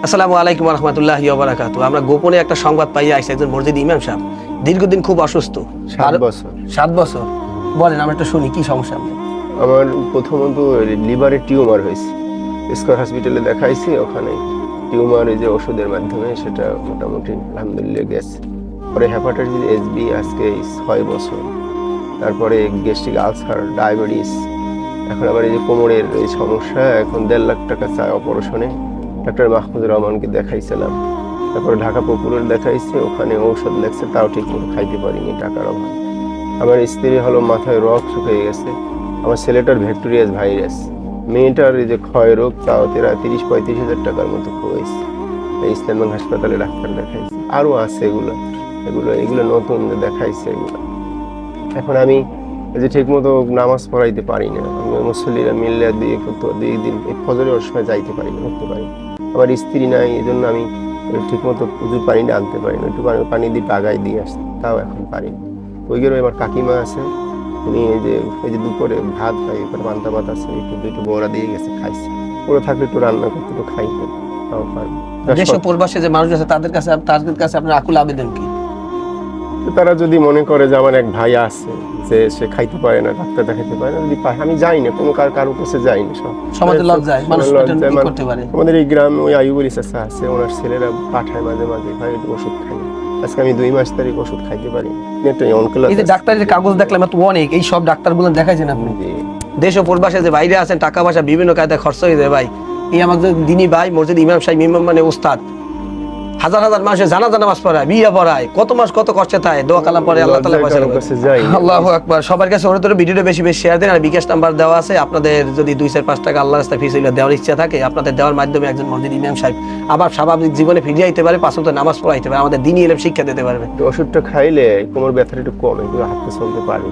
আসসালামু আলাইকুম ওয়া রাহমাতুল্লাহি ওয়া বারাকাতুহু। আমরা গোপনে একটা সংবাদ পাইয়া আইছি, একজন মসজিদ ইমাম সাহেব দীর্ঘদিন খুব অসুস্থ। 7 বছর। 7 বছর? বলেন, আমরা একটু শুনি কি সমস্যা আপনার। আমার প্রথমত লিভারে টিউমার হয়েছে, স্কয়ার হসপিটালে দেখাইছি, ওখানে টিউমার এই যে ওষুধের মাধ্যমে সেটা মোটামুটি আলহামদুলিল্লাহ গেছে। পরে হেপাটাইটিস এসবি আজকে 6 বছর, তারপরে গ্যাস্ট্রিক আলসার, ডায়াবেটিস, এখন আবার এই যে কোমরের এই সমস্যা, এখন 1.5 লাখ টাকা চায় অপারেশনে। ডাক্তার মাহমুদুর রহমানকে দেখাইছিলাম, তারপরে ঢাকা পপুলার দেখাইছে, ওখানে ঔষধ লেগছে, তাও ঠিক মতো খাইতে পারিনি টাকার অভাব। আমার স্ত্রী হলো মাথায় রক শুকিয়ে গেছে, আমার ছেলেটার ভ্যাক্টোরিয়াস ভাইরাস, মেয়েটার এই যে ক্ষয় রোগ, তাও 30-35 হাজার টাকার মতো খোয়াইছে। এই ইসলামবাগ হাসপাতালে ডাক্তার দেখাইছে, আরও আছে এগুলো নতুন দেখাইছে এগুলো। এখন আমি এই যে ঠিক মতো নামাজ পড়াইতে পারি না, আমি মুসল্লিরা মিল্লা দিয়ে দুই দিন ফজরের সময় যাইতে পারি না, উঠতে পারি না। আমার স্ত্রী নাই, এই জন্য আমি ঠিক মতো পুজোর পানিটা আনতে পারি না, একটু পানি দিয়ে আগায় দিয়ে আসতে, তাও এখন পারি না। ওই গেলে আমার কাকিমা আছে, উনি এই যে দুপুরে ভাত খাই, এবার পান্তা ভাত আছে, একটু বড়া দিয়ে গেছে, খাইছে। ওরা থাকলে একটু রান্না করতে একটু খাইতে, তাও পারবো। দেশ ও প্রবাসে যে মানুষ আছে তাদের কাছে আপনার আকুল আবেদন কি? তারা যদি মনে করে যে আমার এক ভাই আছে যে সে খাইতে পারে না, ডাক্তার দেখাইতে পারে না, যদি পায়, আমি যাই না, কোনো কারোর কাছে যাই না, সমাজে লজ্জায় মানুষ এটা করতে পারে। আমাদের এই গ্রামে ওই আইয়ুবুল চাচা আছে, ওনার ছেলেরা পাঠায় মাঝে মাঝে, ভাই একটু ওষুধ খাই। আজকে আমি 2 মাস তারিখ ওষুধ খাইতে পারি। এই যে ডাক্তারের কাগজ দেখলাম এত অনেক, এই সব ডাক্তারগুলো দেখাইছেন আপনি? দেশ ও প্রবাসে যে বাইরে আছেন, টাকা পয়সা বিভিন্ন কায়দায় খরচ হয়ে যায় ভাই। এই আমাদের দিনী ভাই মসজিদ ইমাম সাহেব, ইমাম মানে উস্তাদ, হাজার হাজার মানুষের জানাজা নামাজ পড়ায়, বিয়ে পড়ায়, কত মাস কত কষ্টে থাকে, দোয়া কালাম পড়ে, আল্লাহ তাআলা পয়সা দেয়। আল্লাহু আকবার। সবার কাছে ওরে তোরে ভিডিওটা বেশি বেশি শেয়ার দেন, আর বিকাশ নাম্বার দেওয়া আছে, আপনাদের যদি 2-4-5 টাকা আল্লাহর রাস্তায় ফিসিলা দেওয়ার ইচ্ছা থাকে, আপনাদের দেওয়ার মাধ্যমে একজন মসজিদ ইমাম সাহেব আবার স্বাভাবিক জীবনে ফিরে আইতে পারে, 5 ওয়াক্ত নামাজ পড়াইতে পারে, আমাদের দ্বীনি ইলম শিক্ষা দিতে পারবে। ওষুধটা খাইলে কোমর ব্যথাটা একটু কমে, একটু হাঁটতে চলতে পারি।